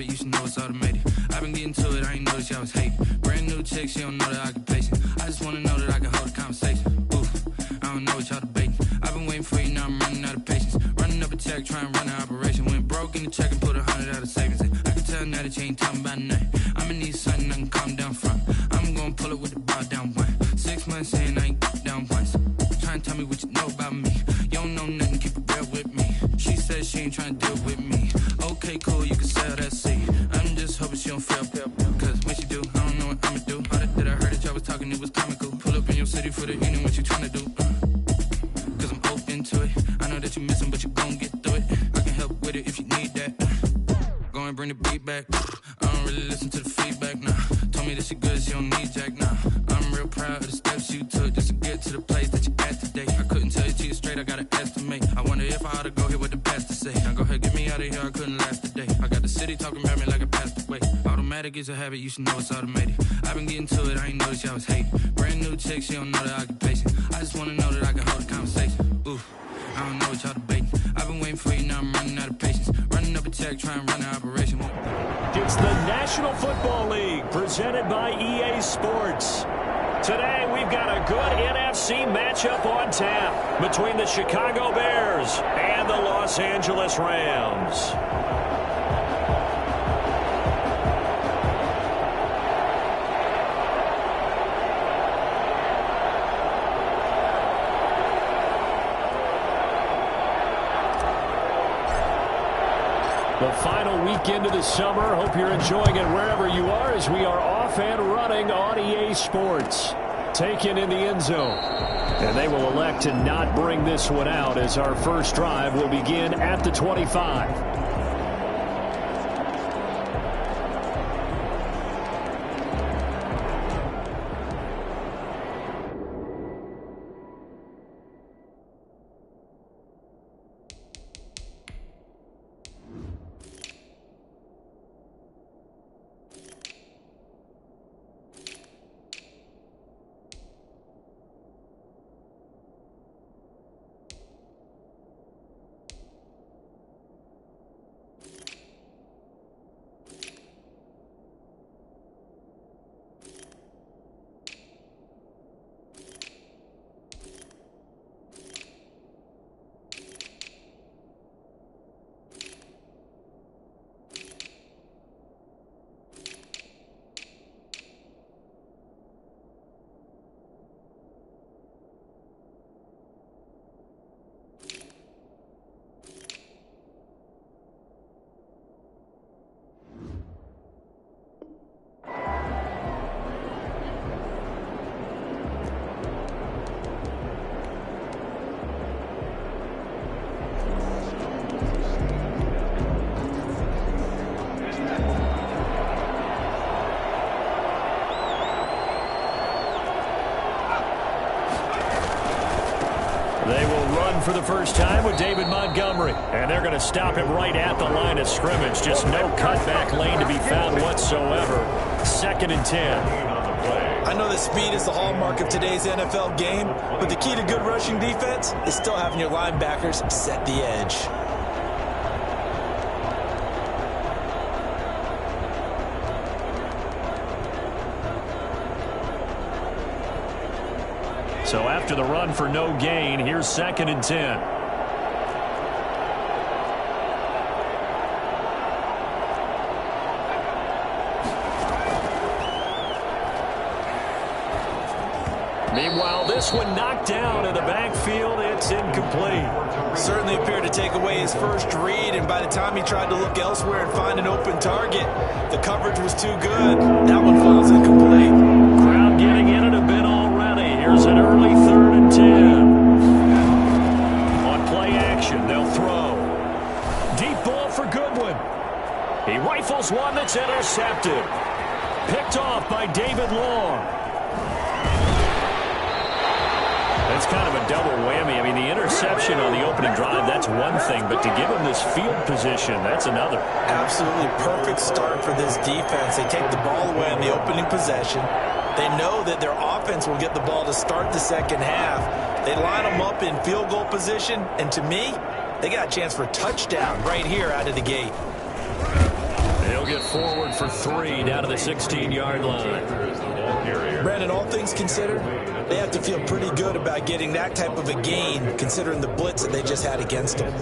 habit, you should know it's automated. I've been getting to it, I ain't noticed y'all was hating. Brand new chick, she don't know the occupation. I just wanna know that I can hold a conversation. Ooh, I don't know what y'all debating. I've been waiting for you, now I'm running out of patience. Running up a check, trying to run an operation. Went broke in the check and put 100 out of savings in. I can tell now that you ain't talking about nothing. I'ma need something I can calm down front. I'm gonna pull it with the bar down one. 6 months in, I ain't down once. Trying to tell me what you know about me. You don't know nothing, keep it real with me. She said she ain't trying to deal with me. Okay, cool, you can sell that seed. I'm just hoping she don't fail. Cause when she do, I don't know what I'ma do. All that I heard that y'all was talking, it was comical. Pull up in your city for the evening, what you trying to do? Cause I'm open to it. I know that you missing, but you gon' get through it. I can help with it if you need that. Go and bring the beat back. I don't really listen to the feedback, nah. Told me that she good, she don't need jack, nah. I'm real proud of the steps you took just to get to the place that you at today. I couldn't tell you to you straight, I gotta estimate. I wonder if I ought to go here with the pastor say. Now go ahead, get me out of here, I couldn't last today. I got the city talking about me like I passed away. Automatic is a habit, you should know it's automated. I've been getting to it, I ain't noticed y'all was hating. Brand new chick, she don't know the occupation. I just wanna know that I can hold a conversation. Ooh, I don't know what y'all debating. I've been waiting for you, now I'm running out of patience. Running up a check, trying to run an operation. It's the National Football League, presented by EA Sports. Today, we've got a good NFC matchup on tap between the Chicago Bears and the Los Angeles Rams. The final weekend of the summer. Hope you're enjoying it wherever you are as we are off and running on EA Sports. Taken in the end zone. And they will elect to not bring this one out as our first drive will begin at the 25. They will run for the first time with David Montgomery. And they're going to stop him right at the line of scrimmage. Just no cutback lane to be found whatsoever. 2nd and 10. I know that speed is the hallmark of today's NFL game, but the key to good rushing defense is still having your linebackers set the edge. So after the run for no gain, here's 2nd and 10. Meanwhile, this one knocked down in the backfield. It's incomplete. Certainly appeared to take away his first read, and by the time he tried to look elsewhere and find an open target, the coverage was too good. That one falls incomplete. Crowd getting in it a bit already. Here's an early 3rd and 10. On play action, they'll throw. Deep ball for Goodwin. He rifles one that's intercepted. Picked off by David Long. That's kind of a double whammy. I mean, the interception on the opening drive, that's one thing, but to give him this field position, that's another. Absolutely perfect start for this defense. They take the ball away on the opening possession. They know that their offense will get the ball to start the second half. They line them up in field goal position, and to me, they got a chance for a touchdown right here out of the gate. He'll They'll get forward for 3 down to the 16-yard line. Brandon, all things considered, they have to feel pretty good about getting that type of a gain considering the blitz that they just had against them.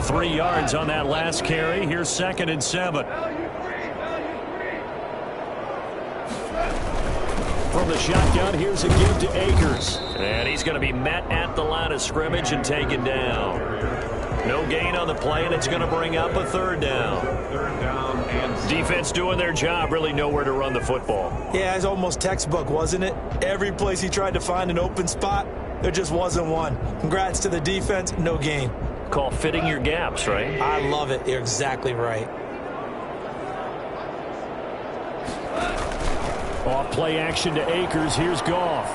3 yards on that last carry. Here's 2nd and 7. From the shotgun, here's a give to Akers. And he's going to be met at the line of scrimmage and taken down. No gain on the play, and it's going to bring up a 3rd down. Defense doing their job, really nowhere to run the football. Yeah, it's almost textbook, wasn't it? Every place he tried to find an open spot, there just wasn't one. Congrats to the defense, no gain. Call fitting your gaps, right? I love it. You're exactly right. Off play action to Akers. Here's Goff.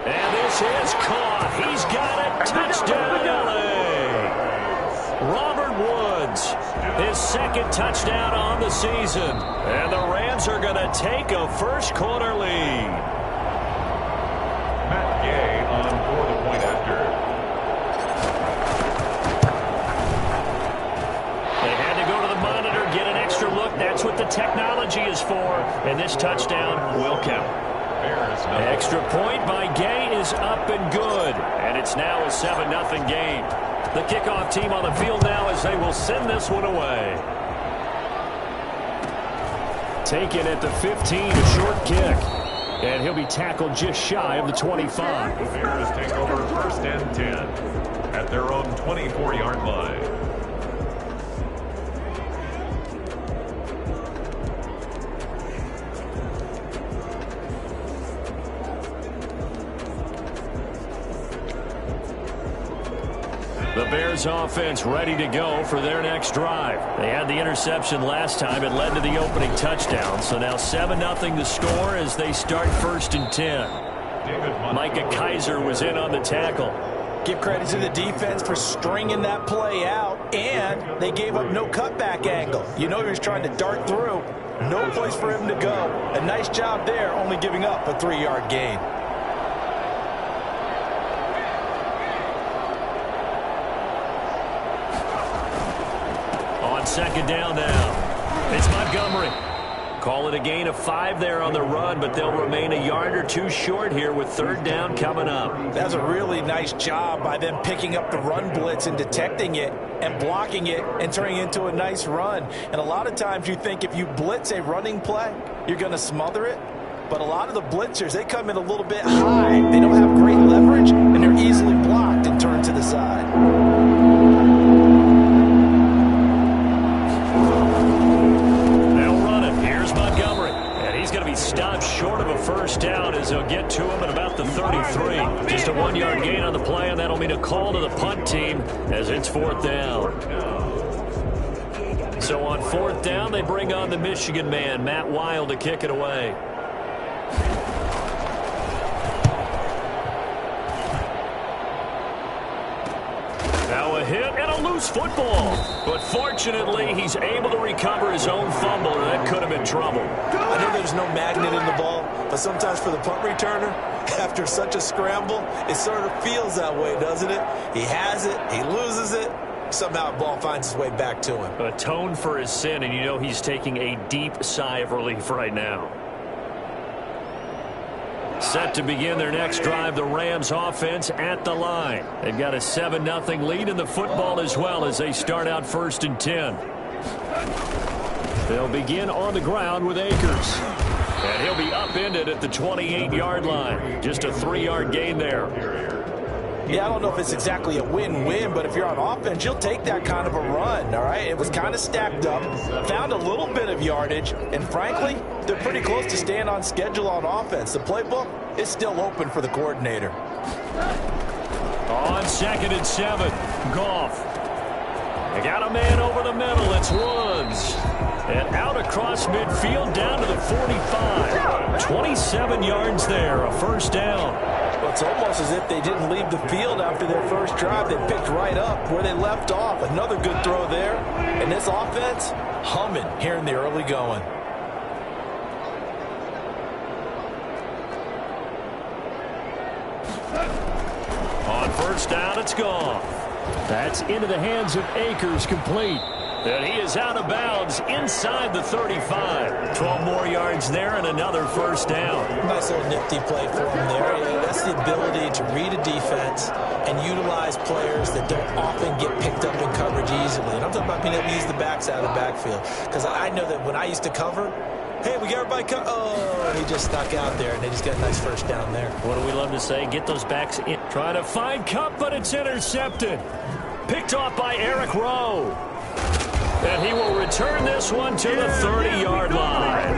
And this is caught. He's got it. Touchdown, LA. Robert Woods, his 2nd touchdown on the season. And the Rams are going to take a first-quarter lead. Matt Gay on for the point after. They had to go to the monitor, get an extra look. That's what the technology is for. And this touchdown will count. Extra point by Gay is up and good. And it's now a 7-0 game. The kickoff team on the field now as they will send this one away. Taken at the 15, a short kick. And he'll be tackled just shy of the 25. The Bears take over 1st and 10 at their own 24-yard line. The Bears offense ready to go for their next drive. They had the interception last time. It led to the opening touchdown. So now 7-0 the score as they start 1st and 10. Micah Kaiser was in on the tackle. Give credit to the defense for stringing that play out, and they gave up no cutback angle. You know he was trying to dart through. No place for him to go. A nice job there, only giving up a 3-yard gain. On 2nd down now, it's Montgomery. Call it a gain of 5 there on the run, but they'll remain a yard or 2 short here with 3rd down coming up. That's a really nice job by them picking up the run blitz and detecting it and blocking it and turning it into a nice run. And a lot of times you think if you blitz a running play, you're going to smother it. But a lot of the blitzers, they come in a little bit high. They don't have great leverage, and they're easily blocked and turned to the side. Stopped short of a 1st down as they'll get to him at about the 33. Just a 1-yard gain on the play, and that'll mean a call to the punt team as it's 4th down. So on 4th down, they bring on the Michigan man, Matt Wild, to kick it away. Now a hit and a loose football. But fortunately, he's able to recover his own fumble, or that could have been trouble. I know there's no magnet in the ball, but sometimes for the punt returner, after such a scramble, it sort of feels that way, doesn't it? He has it, he loses it, somehow the ball finds its way back to him. Atone for his sin, and you know he's taking a deep sigh of relief right now. Set to begin their next drive, the Rams offense at the line. They've got a 7-0 lead in the football as well as they start out 1st and 10. They'll begin on the ground with Akers. And he'll be upended at the 28-yard line. Just a 3-yard gain there. Yeah, I don't know if it's exactly a win-win, but if you're on offense, you'll take that kind of a run, all right? It was kind of stacked up, found a little bit of yardage, and frankly, they're pretty close to staying on schedule on offense. The playbook is still open for the coordinator. On 2nd and 7, Goff. They got a man over the middle. It's Woods. And out across midfield down to the 45. 27 yards there, a 1st down. Well, it's almost as if they didn't leave the field after their first drive. They picked right up where they left off. Another good throw there. And this offense, humming here in the early going. first down. It's gone. That's into the hands of Akers, complete. And he is out of bounds inside the 35. 12 more yards there and another first down. Nice little nifty play for him there. That's the ability to read a defense and utilize players that don't often get picked up in coverage easily. And I'm talking about being able to use the backs out of the backfield. Because I know that when I used to cover, hey, we got everybody covered. Oh, he just snuck out there, and they just got a nice first down there. What do we love to say? Get those backs in. Trying to find Cup, but it's intercepted. Picked off by Eric Rowe. And he will return this one to the 30-yard line.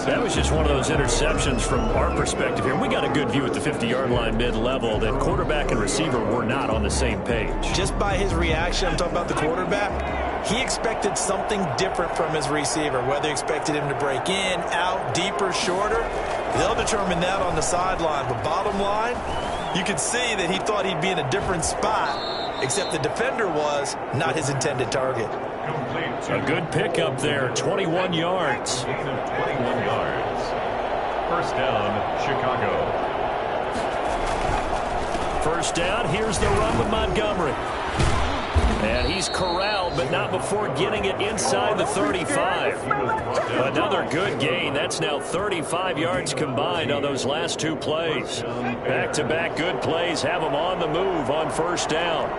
That was just one of those interceptions from our perspective here. We got a good view at the 50-yard line mid-level that quarterback and receiver were not on the same page. Just by his reaction, I'm talking about the quarterback, he expected something different from his receiver, whether he expected him to break in, out, deeper, shorter. They'll determine that on the sideline. But bottom line, you could see that he thought he'd be in a different spot, except the defender was not his intended target. A good pickup there, 21 yards. Gain of 21 yards. First down, Chicago. First down, here's the run with Montgomery. And he's corralled, but not before getting it inside the 35. Another good gain. That's now 35 yards combined on those last two plays. Back-to-back good plays have them on the move on first down.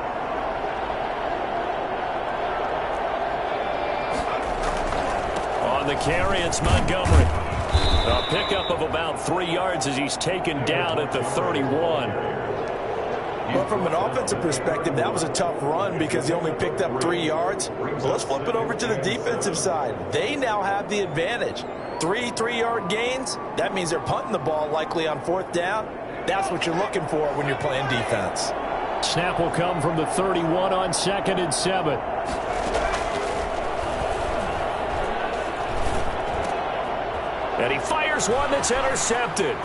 On the carry, it's Montgomery. A pickup of about 3 yards as he's taken down at the 31. But from an offensive perspective, that was a tough run because he only picked up 3 yards. So let's flip it over to the defensive side. They now have the advantage. 3 3-yard gains, that means they're punting the ball likely on fourth down. That's what you're looking for when you're playing defense. Snap will come from the 31 on 2nd and 7. And he fires one that's intercepted.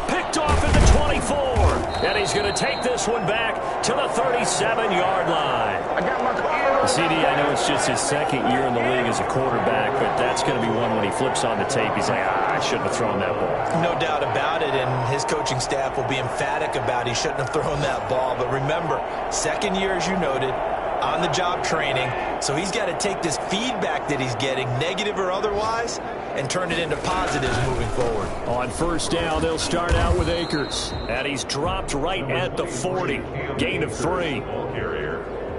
Picked off at the 24. And he's going to take this one back to the 37-yard line. CD, I know it's just his second year in the league as a quarterback, but that's going to be one when he flips on the tape. He's like, I shouldn't have thrown that ball. No doubt about it, and his coaching staff will be emphatic about he shouldn't have thrown that ball. But remember, second year, as you noted, on-the-job training, so he's got to take this feedback that he's getting, negative or otherwise, and turn it into positives moving forward. On first down, they'll start out with Akers. And he's dropped right at the 40. Gain of 3.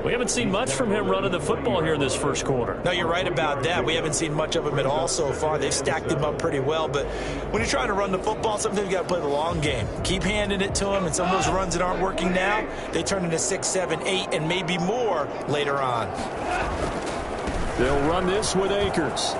We haven't seen much from him running the football here in this first quarter. No, you're right about that. We haven't seen much of him at all so far. They've stacked him up pretty well. But when you're trying to run the football, sometimes you got to play the long game. Keep handing it to him, and some of those runs that aren't working now, they turn into 6, 7, 8, and maybe more later on. They'll run this with Akers.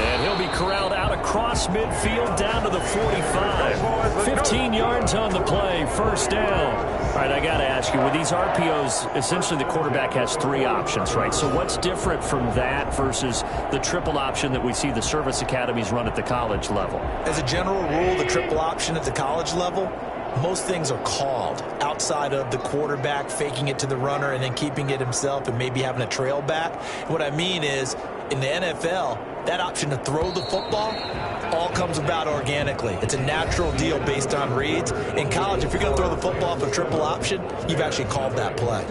And he'll be corralled out across midfield down to the 45. 15 yards on the play, first down. All right, I got to ask you, with these RPOs, essentially the quarterback has 3 options, right? So what's different from that versus the triple option that we see the service academies run at the college level? As a general rule, the triple option at the college level, most things are called outside of the quarterback faking it to the runner and then keeping it himself and maybe having a trail back. What I mean is, in the NFL, that option to throw the football all comes about organically. It's a natural deal based on reads. In college, if you're going to throw the football off a triple option, you've actually called that play.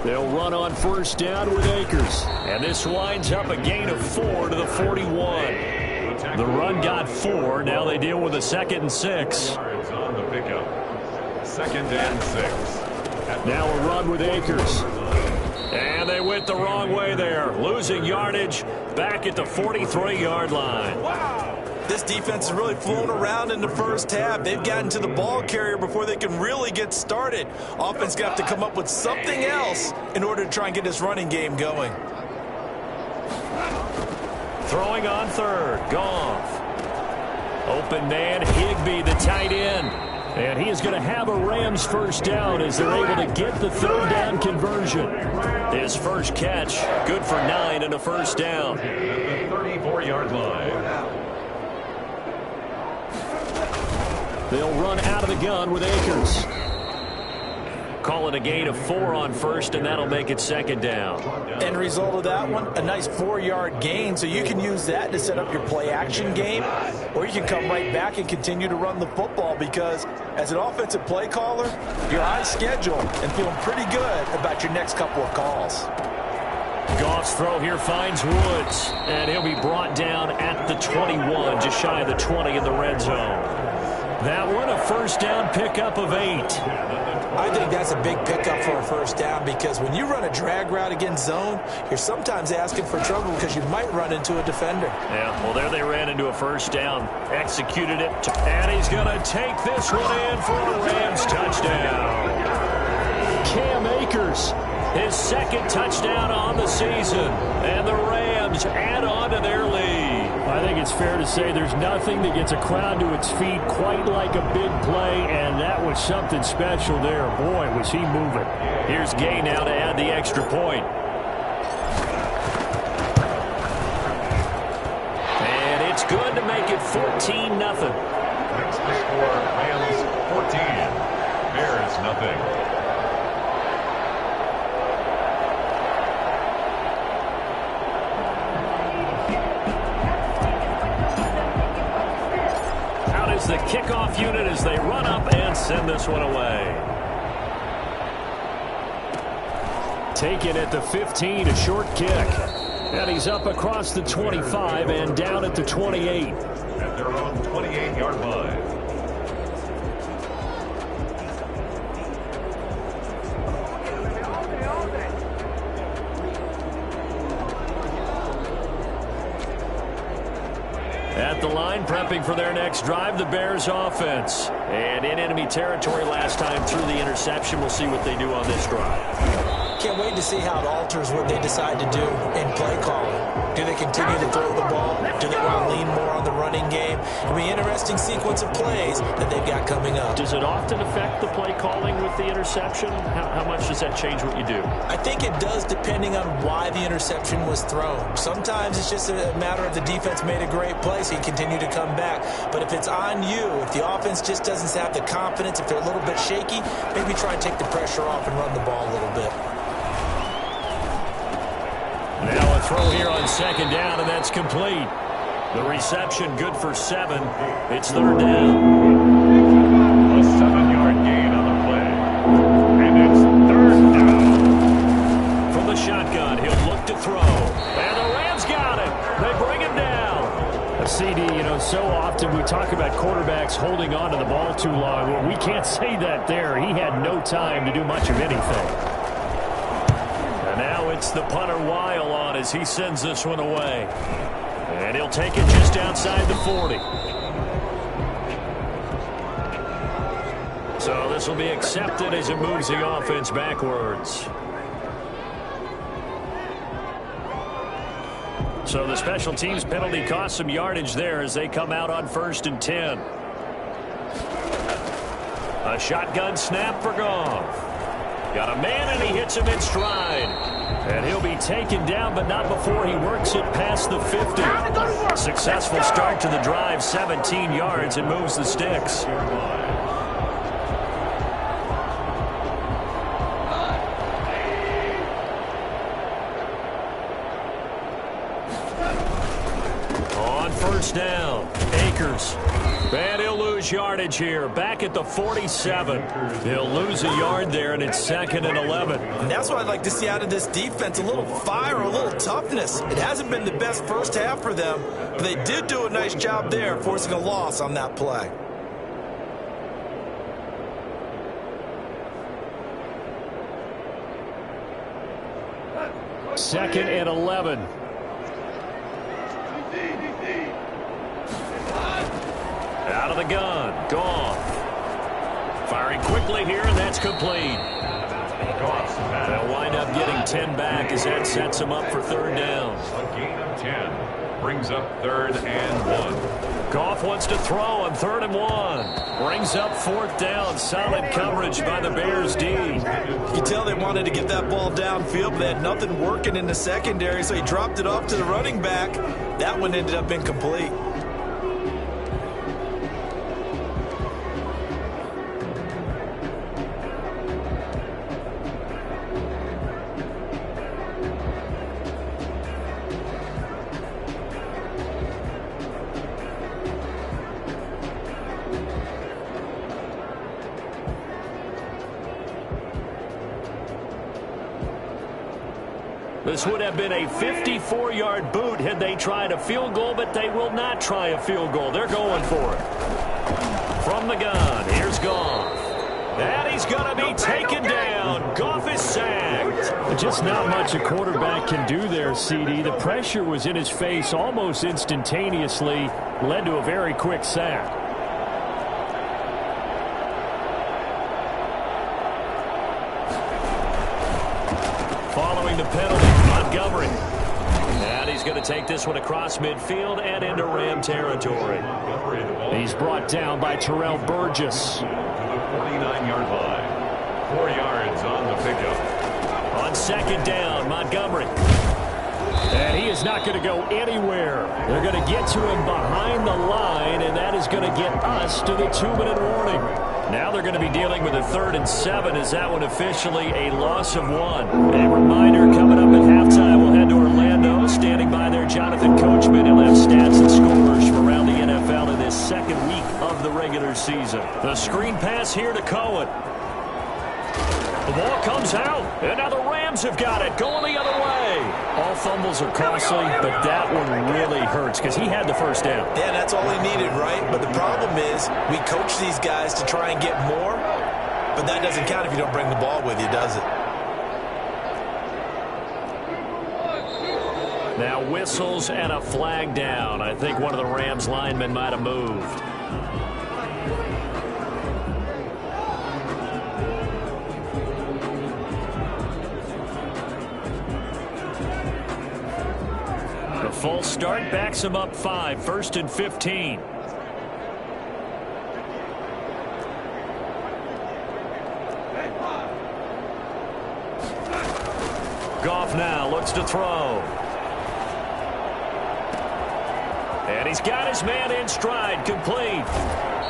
They'll run on first down with Akers. And this winds up a gain of 4 to the 41. The run got 4. Now they deal with a 2nd and 6. On the pickup. 2nd and 6. Now a run with Akers. And they went the wrong way there. Losing yardage back at the 43-yard line. Wow. This defense has really flown around in the first half. They've gotten to the ball carrier before they can really get started. Offense got to come up with something else in order to try and get this running game going. Throwing on third. Goff. Open man, Higbee, the tight end. And he is going to have a Rams first down as they're able to get the third down conversion. His first catch, good for 9 and a first down. At the 34-yard line. They'll run out of the gun with Akers. Calling a gain of 4 on first, and that'll make it second down. End result of that one, a nice 4-yard gain, so you can use that to set up your play-action game, or you can come right back and continue to run the football because as an offensive play caller, you're on schedule and feeling pretty good about your next couple of calls. Goff's throw here finds Woods, and he'll be brought down at the 21, just shy of the 20 in the red zone. That one, a first down pickup of 8. I think that's a big pickup for a first down because when you run a drag route against zone, you're sometimes asking for trouble because you might run into a defender. Yeah, well, there they ran into a first down. Executed it, and he's going to take this one in for a Rams touchdown. Cam Akers, his second touchdown on the season, and the Rams add on to their lead. I think it's fair to say there's nothing that gets a crowd to its feet quite like a big play, and that was something special there. Boy, was he moving. Here's Gay now to add the extra point. And it's good to make it 14-0. Next to score, Rams 14, Bears nothing. The kickoff unit as they run up and send this one away. Taken at the 15, a short kick. And he's up across the 25 and down at the 28. At their own 28-yard line. At the line, prepping for their next drive, the Bears offense. And in enemy territory last time through the interception. We'll see what they do on this drive. Can't wait to see how it alters what they decide to do in play calling. Do they continue to throw the ball? Do they want to lean more on the running game? It'll be an interesting sequence of plays that they've got coming up. Does it often affect the play calling with the interception? How much does that change what you do? I think it does depending on why the interception was thrown. Sometimes it's just a matter of the defense made a great play, so you continue to come back. But if it's on you, if the offense just doesn't have the confidence, if they're a little bit shaky, maybe try and take the pressure off and run the ball a little bit. Now a throw here on second down, and that's complete. The reception good for 7. It's third down. A 7-yard gain on the play. And it's third down. From the shotgun, he'll look to throw. And the Rams got him. They bring him down. A CD, so often we talk about quarterbacks holding on to the ball too long. Well, we can't say that there. He had no time to do much of anything. Now it's the punter Weil on as he sends this one away. And he'll take it just outside the 40. So this will be accepted as it moves the offense backwards. So the special teams penalty cost some yardage there as they come out on 1st and 10. A shotgun snap for Goff. Got a man, and he hits him in stride. And he'll be taken down, but not before he works it past the 50. Successful start to the drive, 17 yards, and moves the sticks. On first down, Akers. And he'll lose yardage here. Back at the 47. He'll lose a yard there, and it's 2nd and 11. And that's what I'd like to see out of this defense, a little fire, a little toughness. It hasn't been the best first half for them, but they did do a nice job there, forcing a loss on that play. Second and 11. Out of the gun. Goff. Firing quickly here, and that's complete. They'll wind up getting 10 back as that sets them up for third down. A gain of 10 brings up 3rd and 1. Goff wants to throw on 3rd and 1. Brings up 4th down. Solid coverage by the Bears D. You can tell they wanted to get that ball downfield, but they had nothing working in the secondary, so he dropped it off to the running back. That one ended up incomplete. This would have been a 54-yard boot had they tried a field goal, but they will not try a field goal. They're going for it. From the gun, here's Goff. And he's going to be taken down. Goff is sacked. Just not much a quarterback can do there, CD. The pressure was in his face almost instantaneously, led to a very quick sack. Following the penalty, Montgomery. And he's going to take this one across midfield and into Ram territory. He's brought down by Terrell Burgess. 49-yard line. 4 yards on the pickup. On second down, Montgomery. And he is not going to go anywhere. They're going to get to him behind the line, and that is going to get us to the 2-minute warning. Now they're going to be dealing with a 3rd and 7. Is that one officially a loss of 1? A reminder coming up at halftime. We'll head to Orlando. Standing by there, Jonathan Coachman. He'll have stats and scores from around the NFL in this second week of the regular season. The screen pass here to Cohen. The ball comes out, and now the Rams have got it, going the other way. All fumbles are costly, but that one really hurts because he had the first down. Yeah, that's all he needed, right? But the problem is we coach these guys to try and get more, but that doesn't count if you don't bring the ball with you, does it? Now whistles and a flag down. I think one of the Rams linemen might have moved. The full start backs him up 5, 1st and 15. Goff now looks to throw. And he's got his man in stride, complete.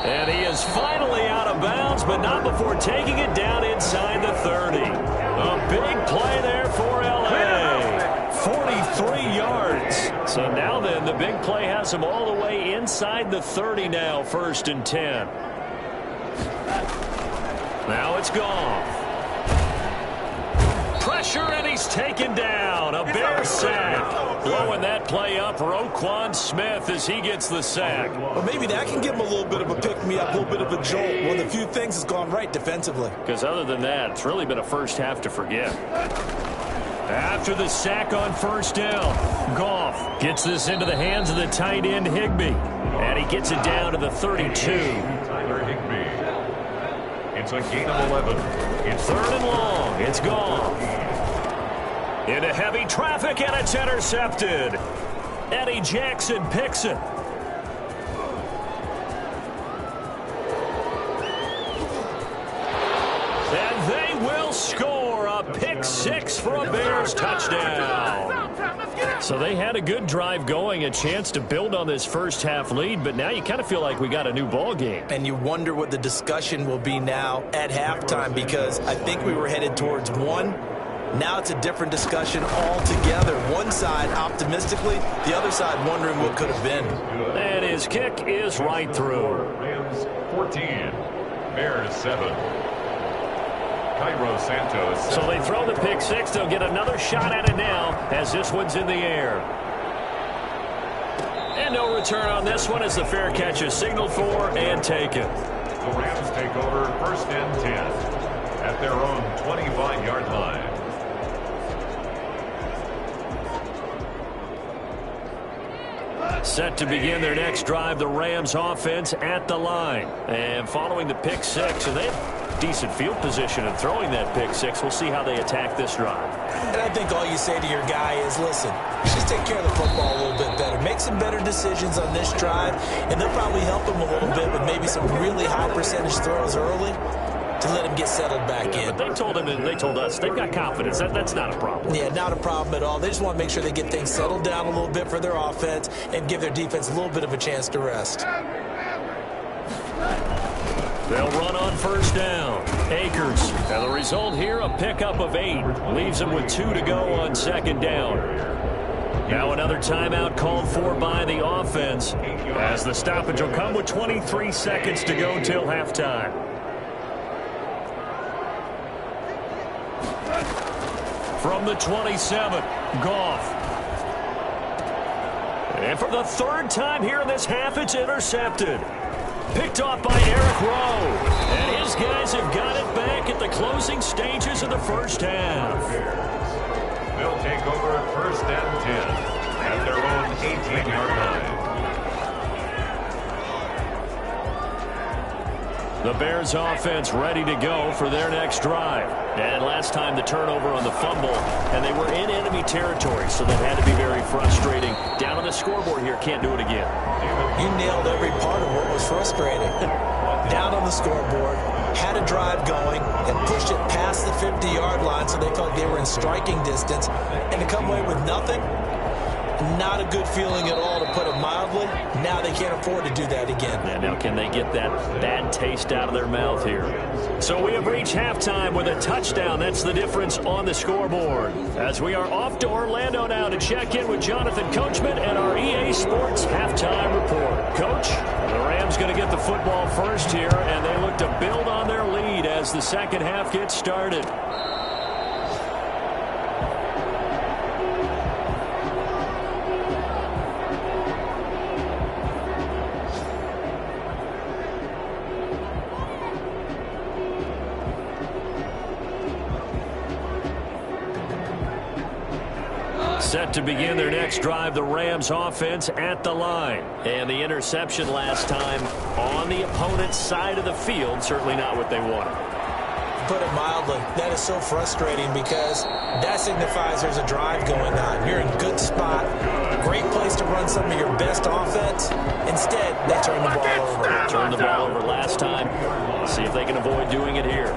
And he is finally out of bounds, but not before taking it down inside the 30. A big play there for L.A. 43 yards. So now then, the big play has him all the way inside the 30 now, 1st and 10. Now it's Goff. Pressure, and he's taken down. A Bear sack. Blowing that play up, Roquan Smith, as he gets the sack. Well, maybe that can give him a little bit of a pick-me-up, a little bit of a jolt. One of the few things that's gone right defensively. Because other than that, it's really been a first half to forget. After the sack on 1st down, Goff gets this into the hands of the tight end, Higbee. And he gets it down to the 32. Tyler Higbee. It's a gain of 11. It's 3rd and long. It's Goff. Into heavy traffic, and it's intercepted. Eddie Jackson picks it. And they will score a pick 6 for a Bears touchdown. So they had a good drive going, a chance to build on this first half lead, but now you kind of feel like we got a new ball game. And you wonder what the discussion will be now at halftime, because I think we were headed towards 1. Now it's a different discussion altogether. One side optimistically, the other side wondering what could have been. And his kick is right through. Rams 14, Bears 7. Cairo Santos. So they throw the pick 6. They'll get another shot at it now as this one's in the air. And no return on this one as the fair catch is signaled for and taken. The Rams take over 1st and 10 at their own 25-yard line. Set to begin their next drive, the Rams offense at the line. And following the pick 6, and they have decent field position in throwing that pick 6. We'll see how they attack this drive. And I think all you say to your guy is, listen, just take care of the football a little bit better. Make some better decisions on this drive, and they'll probably help him a little bit with maybe some really high percentage throws early to let him get settled back in. But they told him and they told us they've got confidence. That's not a problem. Yeah, not a problem at all. They just want to make sure they get things settled down a little bit for their offense and give their defense a little bit of a chance to rest. They'll run on 1st down. Akers. And the result here, a pickup of 8. Leaves them with 2 to go on 2nd down. Now another timeout called for by the offense, as the stoppage will come with 23 seconds to go till halftime. From the 27, Goff. And for the third time here in this half, it's intercepted. Picked off by Eric Rowe. And his guys have got it back at the closing stages of the first half. They'll take over at 1st and 10 at their own 18-yard line. The Bears offense ready to go for their next drive. And last time the turnover on the fumble, and they were in enemy territory, so that had to be very frustrating. Down on the scoreboard here, can't do it again. You nailed every part of what was frustrating. Down on the scoreboard, had a drive going, and pushed it past the 50-yard line so they felt they were in striking distance, and to come away with nothing, not a good feeling at all, to put it mildly. Now they can't afford to do that again. Yeah, now can they get that bad taste out of their mouth here? So we have reached halftime with a touchdown. That's the difference on the scoreboard. As we are off to Orlando now to check in with Jonathan Coachman and our EA Sports halftime report. Coach, the Rams going to get the football first here, and they look to build on their lead as the second half gets started. Set to begin their next drive, the Rams offense at the line. And the interception last time on the opponent's side of the field, certainly not what they wanted. Put it mildly, that is so frustrating because that signifies there's a drive going on. You're in good spot, great place to run some of your best offense. Instead, they turn the ball over. Turned the ball over last time. See if they can avoid doing it here.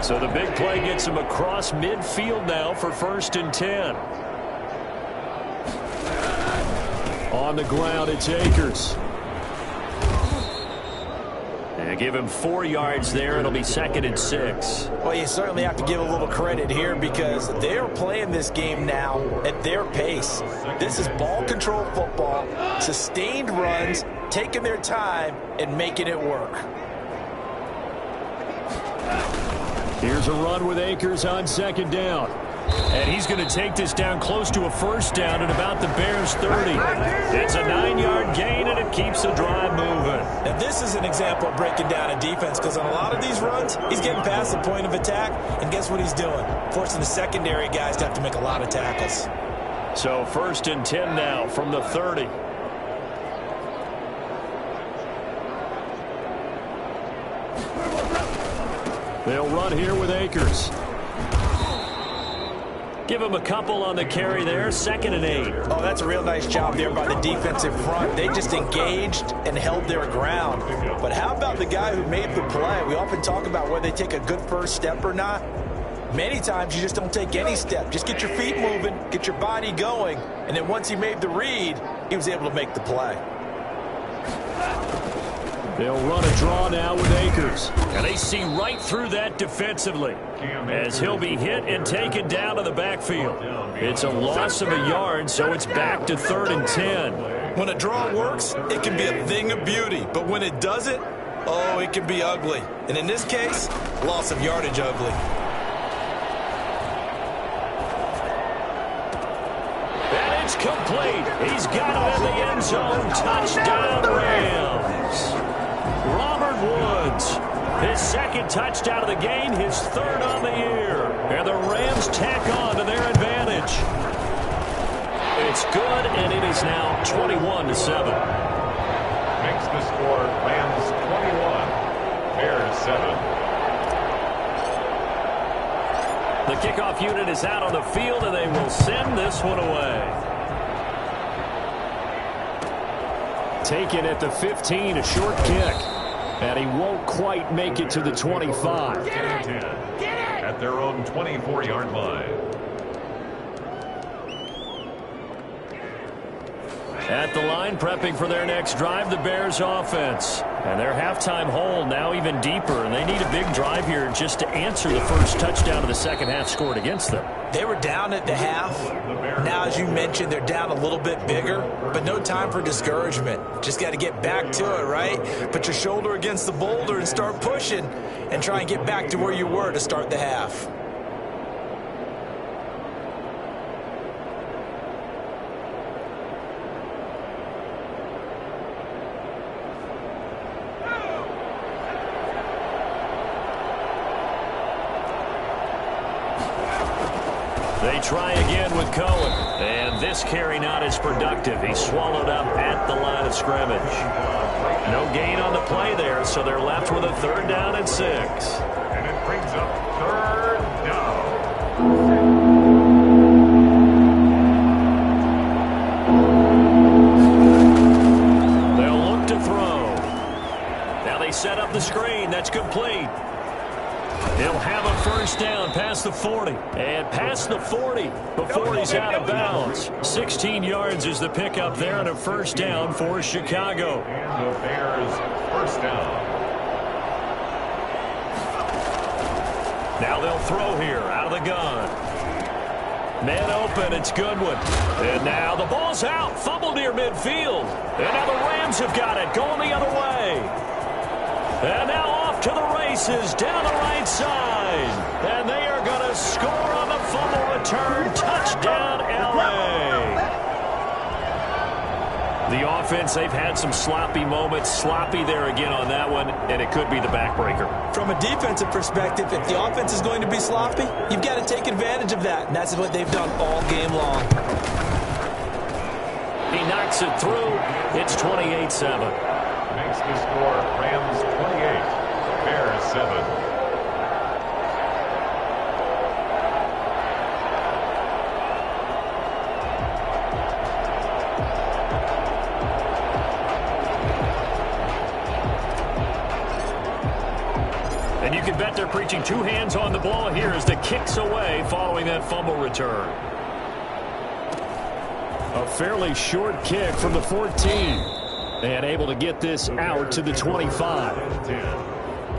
So the big play gets him across midfield now for 1st and 10. On the ground, it's Akers. And give him 4 yards there. It'll be 2nd and 6. Well, you certainly have to give a little credit here because they're playing this game now at their pace. This is ball control football, sustained runs, taking their time and making it work. Here's a run with Akers on 2nd down. And he's going to take this down close to a 1st down at about the Bears' 30. It's a 9-yard gain, and it keeps the drive moving. Now, this is an example of breaking down a defense because on a lot of these runs, he's getting past the point of attack, and guess what he's doing? Forcing the secondary guys to have to make a lot of tackles. So 1st and 10 now from the 30. They'll run here with Akers. Give him a couple on the carry there. 2nd and 8. Oh, that's a real nice job there by the defensive front. They just engaged and held their ground. But how about the guy who made the play? We often talk about whether they take a good first step or not. Many times you just don't take any step. Just get your feet moving, get your body going, and then once he made the read, he was able to make the play. They'll run a draw now with Akers. And they see right through that defensively as he'll be hit and taken down to the backfield. It's a loss of a yard, so it's back to 3rd and 10. When a draw works, it can be a thing of beauty. But when it doesn't, oh, it can be ugly. And in this case, loss of yardage ugly. And it's complete. He's got it in the end zone. Touchdown, Rams. Robert Woods, his 2nd touchdown of the game, his 3rd on the year. And the Rams tack on to their advantage. It's good, and it is now 21-7. Makes the score Rams 21, Bears 7. The kickoff unit is out on the field, and they will send this one away. Taken at the 15, a short kick. And he won't quite make it to the 25. At their own 24-yard line. At the line, prepping for their next drive, the Bears offense. And their halftime hole now even deeper, and they need a big drive here just to answer the first touchdown of the second half scored against them. They were down at the half. Now, as you mentioned, they're down a little bit bigger, but no time for discouragement. Just got to get back to it, right? Put your shoulder against the boulder and start pushing and try and get back to where you were to start the half. They try again with Cohen. And this carry not as productive. He's swallowed up at the line of scrimmage. No gain on the play there, so they're left with a 3rd down and 6. And it brings up 3rd down. They'll look to throw. Now they set up the screen. That's complete. He'll have a 1st down past the 40. And past the 40 before he's out of bounds. 16 yards is the pickup there and a 1st down for Chicago. And the Bears 1st down. Now they'll throw here out of the gun. Man open, it's Goodwin. And now the ball's out. Fumble near midfield. And now the Rams have got it. Going the other way. And now off to the races down the right side. And they are going to score on the fumble return. Touchdown, L.A. The offense, they've had some sloppy moments. Sloppy there again on that one, and it could be the backbreaker. From a defensive perspective, if the offense is going to be sloppy, you've got to take advantage of that, and that's what they've done all game long. He knocks it through. It's 28-7. Makes the score Rams 28, Bears 7. And you can bet they're preaching 2 hands on the ball here as the kick's away following that fumble return. A fairly short kick from the 14. And able to get this out to the 25.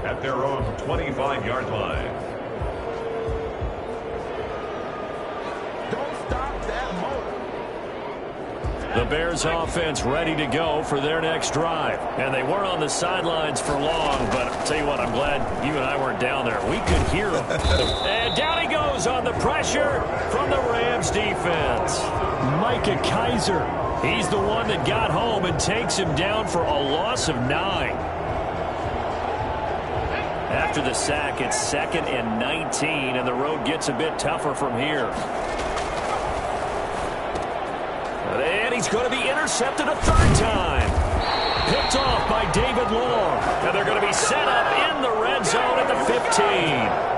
At their own 25-yard line. Don't stop that motor. The Bears offense ready to go for their next drive. And they weren't on the sidelines for long, but I'll tell you what, I'm glad you and I weren't down there. We could hear them. And down he goes on the pressure from the Rams defense. Micah Kaiser. He's the one that got home and takes him down for a loss of 9. After the sack, it's 2nd and 19, and the road gets a bit tougher from here. And he's going to be intercepted a 3rd time. Picked off by David Long. And they're going to be set up in the red zone at the 15.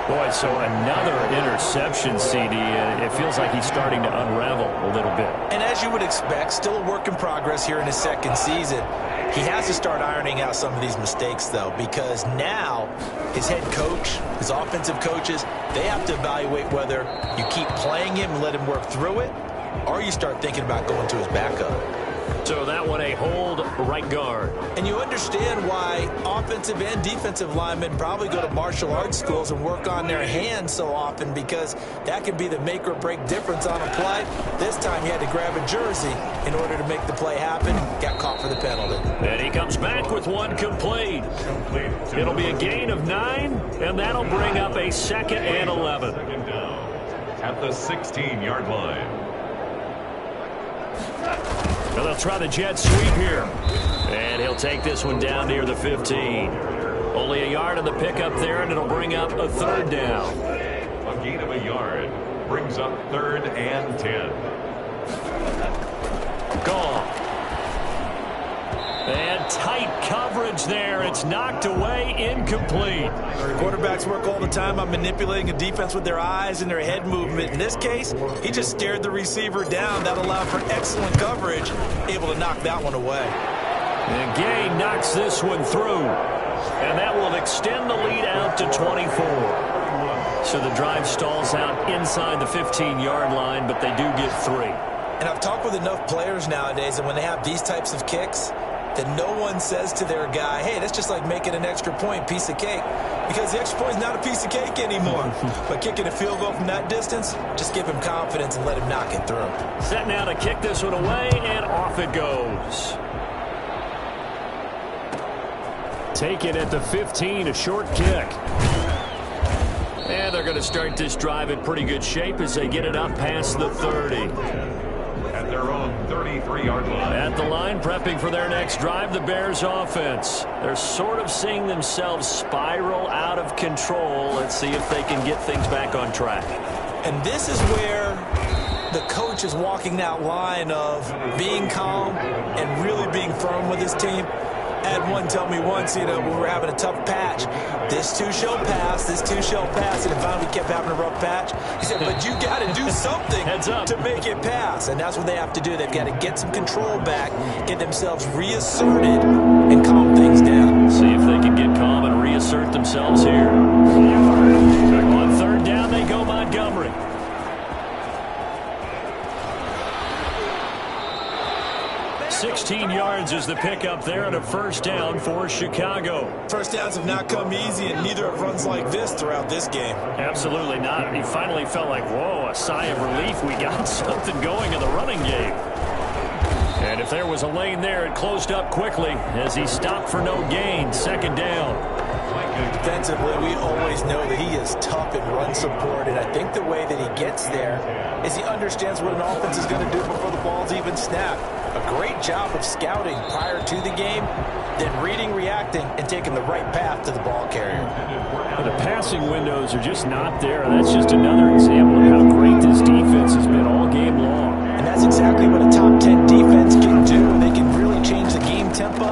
Boy, so another interception, CD. It feels like he's starting to unravel a little bit. And as you would expect, still a work in progress here in his 2nd season. He has to start ironing out some of these mistakes, though, because now his head coach, his offensive coaches, they have to evaluate whether you keep playing him and let him work through it, or you start thinking about going to his backup. So that one a hold right guard. And you understand why offensive and defensive linemen probably go to martial arts schools and work on their hands so often, because that can be the make or break difference on a play. This time he had to grab a jersey in order to make the play happen. Got caught for the penalty. And he comes back with one complete. It'll be a gain of 9, and that'll bring up a 2nd and 11. 2nd down at the 16-yard line. Well, they'll try the jet sweep here. And he'll take this one down near the 15. Only a yard on the pickup there, and it'll bring up a 3rd down. A gain of a yard brings up 3rd and 10. Gone. And tight coverage there. It's knocked away, incomplete. Quarterbacks work all the time on manipulating a defense with their eyes and their head movement. In this case, he just stared the receiver down. That allowed for excellent coverage, able to knock that one away. And Gay knocks this one through. And that will extend the lead out to 24. So the drive stalls out inside the 15-yard line, but they do get 3. And I've talked with enough players nowadays, and when they have these types of kicks, that no one says to their guy, hey, that's just like making an extra point, piece of cake. Because the extra point is not a piece of cake anymore. But kicking a field goal from that distance, just give him confidence and let him knock it through. Set now to kick this one away, and off it goes. Take it at the 15, a short kick. And they're going to start this drive in pretty good shape as they get it up past the 30. At their own 33-yard line. At the line, prepping for their next drive, the Bears offense. They're sort of seeing themselves spiral out of control. Let's see if they can get things back on track. And this is where the coach is walking that line of being calm and really being firm with his team. I had one tell me once, when we were having a tough patch, this too shall pass, this too shall pass, and finally we kept having a rough patch. He said, but you got to do something to make it pass, and that's what they have to do. They've got to get some control back, get themselves reasserted, and calm things down. See if they can get calm and reassert themselves here. On third down, they go Montgomery. 16 yards is the pickup there and a first down for Chicago. First downs have not come easy, and neither have runs like this throughout this game. Absolutely not. He finally felt like, whoa, a sigh of relief. We got something going in the running game. And if there was a lane there, it closed up quickly as he stopped for no gain. Second down. Defensively, we always know that he is tough in run support, and I think the way that he gets there is he understands what an offense is going to do before the ball's even snapped. A great job of scouting prior to the game, then reading, reacting, and taking the right path to the ball carrier. The passing windows are just not there. That's just another example of how great this defense has been all game long. And that's exactly what a top 10 defense can do. They can really change the game tempo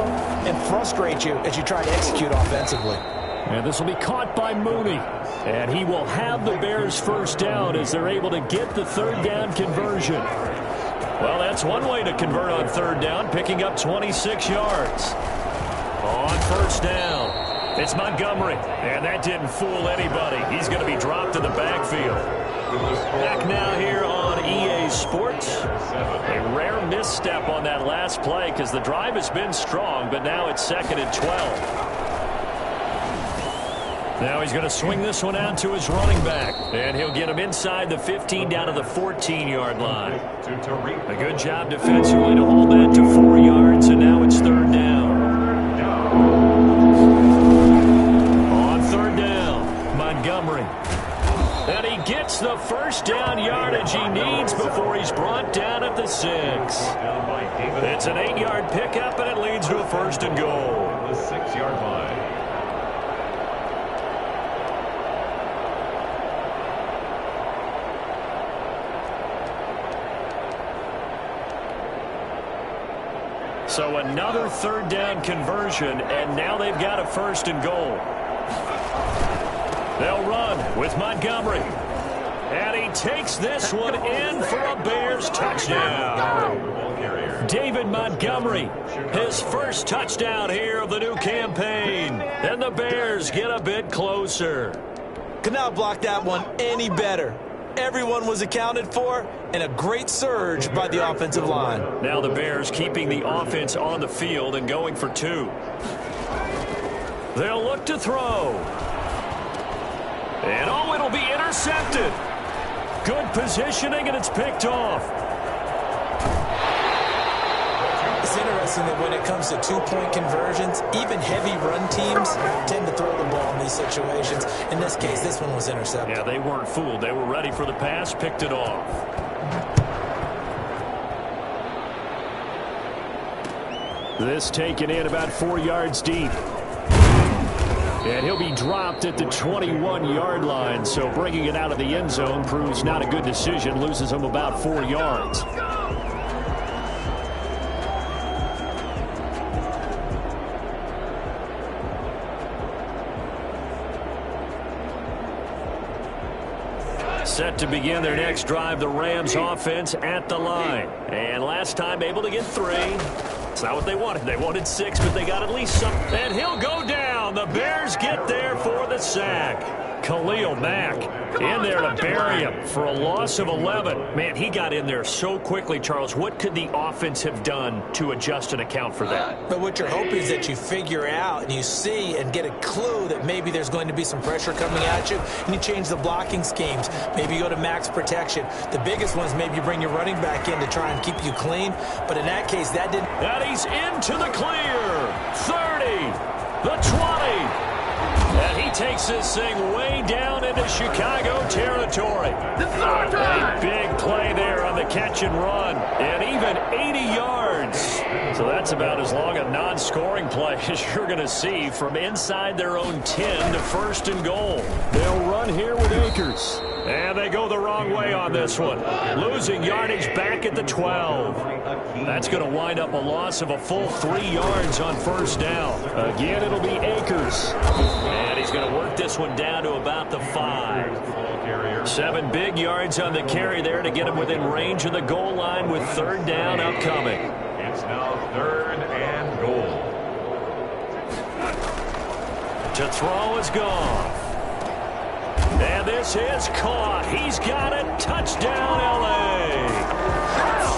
and frustrate you as you try to execute offensively. And this will be caught by Mooney. And he will have the Bears first down as they're able to get the third down conversion. Well, that's one way to convert on third down, picking up 26 yards. On first down, it's Montgomery. And that didn't fool anybody. He's going to be dropped in the backfield. Back now here on EA Sports. A rare misstep on that last play because the drive has been strong, but now it's 2nd and 12. Now he's going to swing this one out to his running back. And he'll get him inside the 15 down to the 14-yard line. A good job defensively to hold that to 4 yards, and now it's third down. On third down, Montgomery. And he gets the first down yardage he needs before he's brought down at the 6. It's an 8-yard pickup, and it leads to a first and goal. The 6-yard line. So another third down conversion, and now they've got a first and goal. They'll run with Montgomery. And he takes this one in for a Bears touchdown. David Montgomery, his first touchdown here of the new campaign. And the Bears get a bit closer. Could not block that one any better. Everyone was accounted for, and a great surge by the offensive line. Now the Bears keeping the offense on the field and going for 2. They'll look to throw. And oh, it'll be intercepted. Good positioning, and it's picked off. It's interesting that when it comes to two-point conversions, even heavy run teams tend to throw the ball in these situations. In this case, this one was intercepted. Yeah, they weren't fooled. They were ready for the pass, picked it off. This taken in about 4 yards deep. And he'll be dropped at the 21-yard line, so bringing it out of the end zone proves not a good decision, loses him about 4 yards. Set to begin their next drive, the Rams offense at the line. And last time able to get 3. It's not what they wanted. They wanted 6, but they got at least some. And he'll go down. The Bears get there for the sack. Khalil Mack in there to bury him for a loss of 11. Man, he got in there so quickly, Charles. What could the offense have done to adjust and account for that? But what you're hoping is that you figure out and you see and get a clue that maybe there's going to be some pressure coming at you, and you change the blocking schemes. Maybe you go to max protection. The biggest one is maybe you bring your running back in to try and keep you clean. But in that case, that didn't. And he's into the clear. 30, the 20. And he takes this thing way down into Chicago territory. A big play there on the catch and run. And even 80 yards. So that's about as long a non-scoring play as you're going to see from inside their own 10 to first and goal. They'll run here with Akers. And they go the wrong way on this one. Losing yardage back at the 12. That's going to wind up a loss of a full 3 yards on first down. Again, it'll be Akers. And he's going to work this one down to about the 5. 7 big yards on the carry there to get him within range of the goal line with third down upcoming. It's now third and goal. To throw is Goff. And this is caught. He's got it. Touchdown, L.A.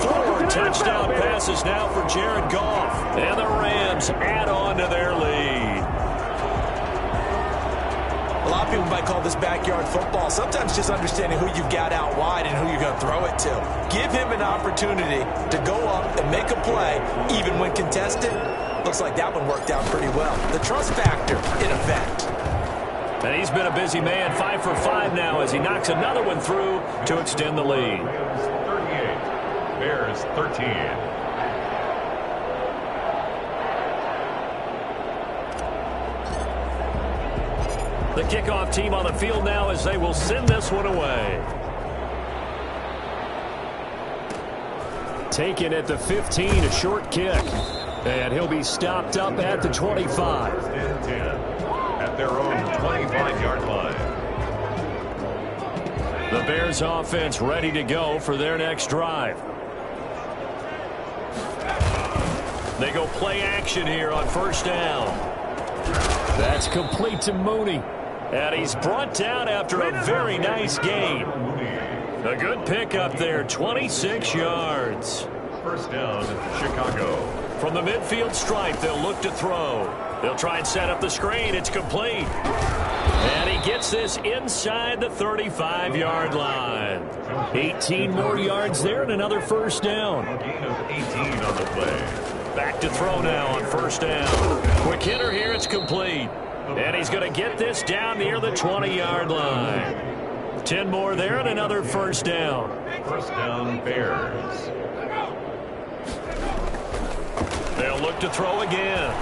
4 touchdown passes now for Jared Goff. And the Rams add on to their lead. A lot of people might call this backyard football. Sometimes just understanding who you've got out wide and who you're going to throw it to. Give him an opportunity to go up and make a play, even when contested. Looks like that one worked out pretty well. The trust factor in effect. And he's been a busy man, 5 for 5 now as he knocks another one through to extend the lead. 38, Bears 13. The kickoff team on the field now as they will send this one away. Taken at the 15, a short kick. And he'll be stopped up at the 25. First and 10 at their own 25-yard line. The Bears offense ready to go for their next drive. They go play action here on first down. That's complete to Mooney. And he's brought down after a very nice gain. A good pickup there, 26 yards. First down, Chicago. From the midfield stripe, they'll look to throw. They'll try and set up the screen. It's complete. And he gets this inside the 35-yard line. 18 more yards there and another first down. A gain of 18 on the play. Back to throw now on first down. Quick hitter here. It's complete. And he's going to get this down near the 20-yard line. 10 more there and another first down. First down, Bears. They'll look to throw again.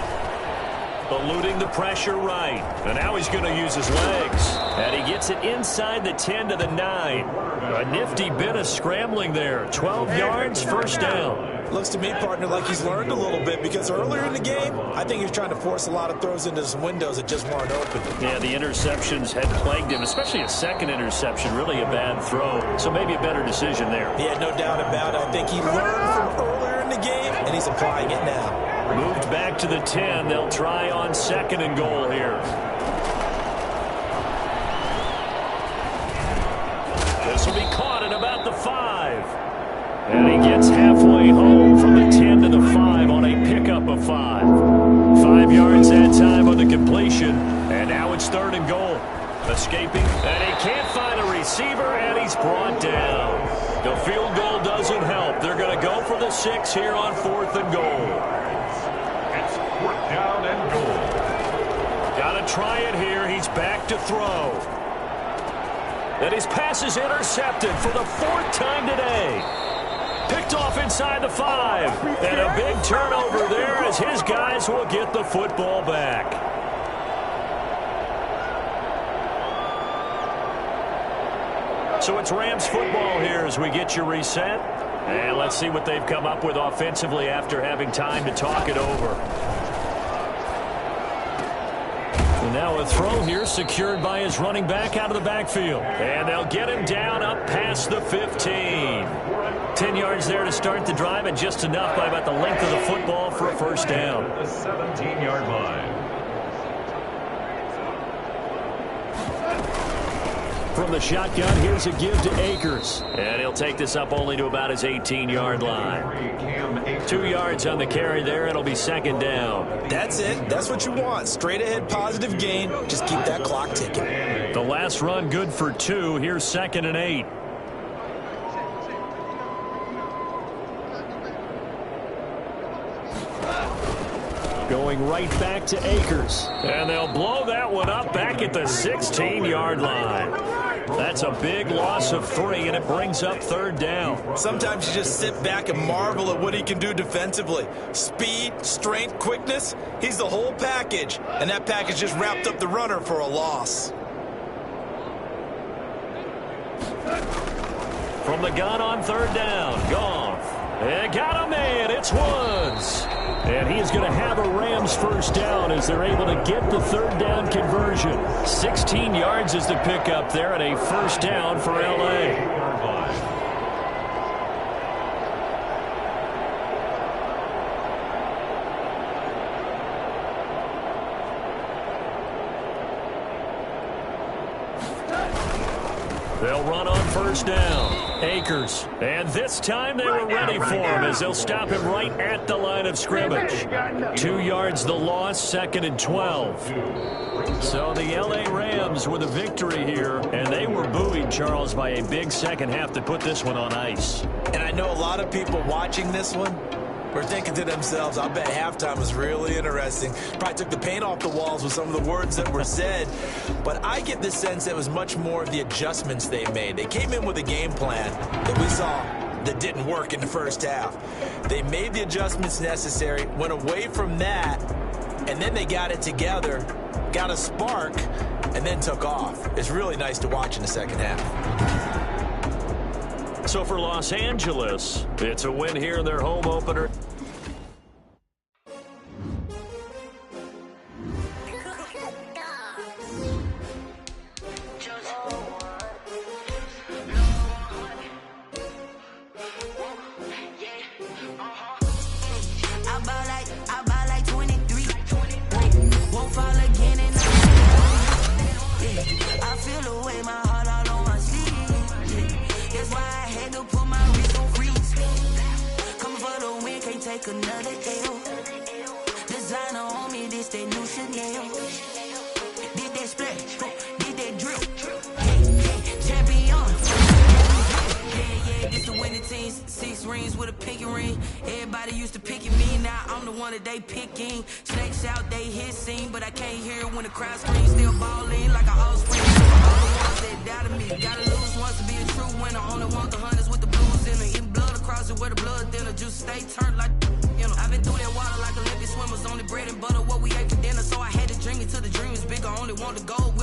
Eluding the pressure right. And now he's going to use his legs. And he gets it inside the 10 to the 9. A nifty bit of scrambling there. 12 yards, first down. Looks to me, partner, like he's learned a little bit because earlier in the game, I think he was trying to force a lot of throws into some windows that just weren't open. Yeah, the interceptions had plagued him, especially a second interception, really a bad throw. So maybe a better decision there. Yeah, no doubt about it. I think he learned from earlier in the game, and he's applying it now. Moved back to the 10. They'll try on second and goal here. This will be caught at about the 5. And he gets halfway home from the 10 to the 5 on a pickup of 5. 5 yards that time on the completion. And now it's third and goal. Escaping. And he can't find a receiver, and he's brought down. The field goal doesn't help. They're going to go for the 6 here on fourth and goal. It's fourth down and goal. Got to try it here. He's back to throw. And his pass is intercepted for the 4th time today. Picked off inside the 5. And a big turnover there as his guys will get the football back. So it's Rams football here as we get you reset. And let's see what they've come up with offensively after having time to talk it over. And now a throw here secured by his running back out of the backfield. And they'll get him down up past the 15. 10 yards there to start the drive, and just enough by about the length of the football for a first down. The 17-yard line. From the shotgun, here's a give to Akers. And he'll take this up only to about his 18-yard line. 2 yards on the carry there. It'll be second down. That's it. That's what you want. Straight ahead positive gain. Just keep that clock ticking. The last run good for 2. Here's 2nd and 8. Going right back to Akers. And they'll blow that one up back at the 16-yard line. That's a big loss of 3, and it brings up 3rd down. Sometimes you just sit back and marvel at what he can do defensively. Speed, strength, quickness. He's the whole package. And that package just wrapped up the runner for a loss. From the gun on 3rd down. Goff. And got a man. It's Woods. And he's going to have a Rams first down as they're able to get the 3rd down conversion. 16 yards is the pickup there, and a first down for L.A. They'll run on first down. Akers. And this time they were ready for him as they'll stop him right at the line of scrimmage. 2 yards the loss, 2nd and 12. So the L.A. Rams with a victory here, and they were buoyed, Charles, by a big second half to put this one on ice. And I know a lot of people watching this one were thinking to themselves, I bet halftime was really interesting. Probably took the paint off the walls with some of the words that were said. But I get the sense it was much more of the adjustments they made. They came in with a game plan that we saw that didn't work in the first half. They made the adjustments necessary, went away from that, and then they got it together, got a spark, and then took off. It's really nice to watch in the second half. So for Los Angeles, it's a win here in their home opener. I buy like 23. Won't fall again and I feel the way my heart all on my sleeve. That's why I had to put my wrist on freeze. Coming for the win, can't take another L. Designer on me, this that new Chanel. Did that splash, did that drip. Champion. Yeah, this the winning teams. 6 rings with a pinky ring. Everybody used to picking me, now I'm the one that they picking. Snakes out, they hit scene, but I can't hear it when the crowd screams. Still ballin' like a offspring. All the ones that doubted me, gotta lose once to be a true winner. Only want the hunters with the blues in it. Eating blood across it where the blood thinner. Juice stay turned like, you know. I've been through that water like Olympic swimmers. Only bread and butter, what we ate for dinner. So I had to drink it till the dream was bigger. Only want the gold.